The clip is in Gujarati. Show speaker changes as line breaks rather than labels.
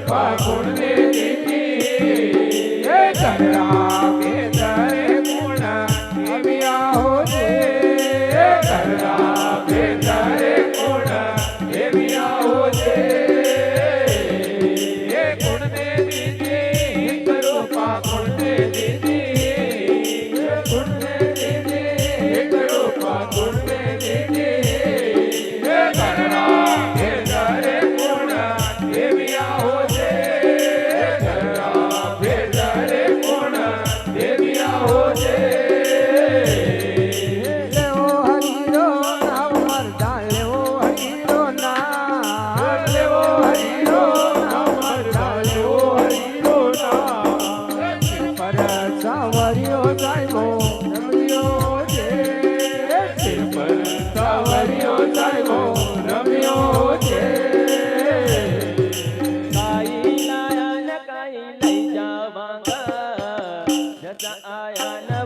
રૂપા ગુણને દીધી કરા કે તારે ગુણ આવ્યા હો જે કરા કે તારે ગુણ આવ્યા હો જે ગુણને દીધી રૂપા ગુણને દીધી ગુણને દીધી રૂપા ગુણને દીધી કરા કે તારે ગુણ આવ્યા હો જે કરા કે તારે ગુણ આવ્યા હો જે
લેવો હરીરો નામ મરદા લેવો હરીરો નામ
લેવો હરીરો નામ મરદા લેવો હરીરો નામ
પર સાવરિયો જાયમો રમ્યો છે
સિર પર સાવરિયો સાહેબો રમ્યો છે
કાઈ લાયા ને કાઈ લઈ જાવાંગા જતા આયા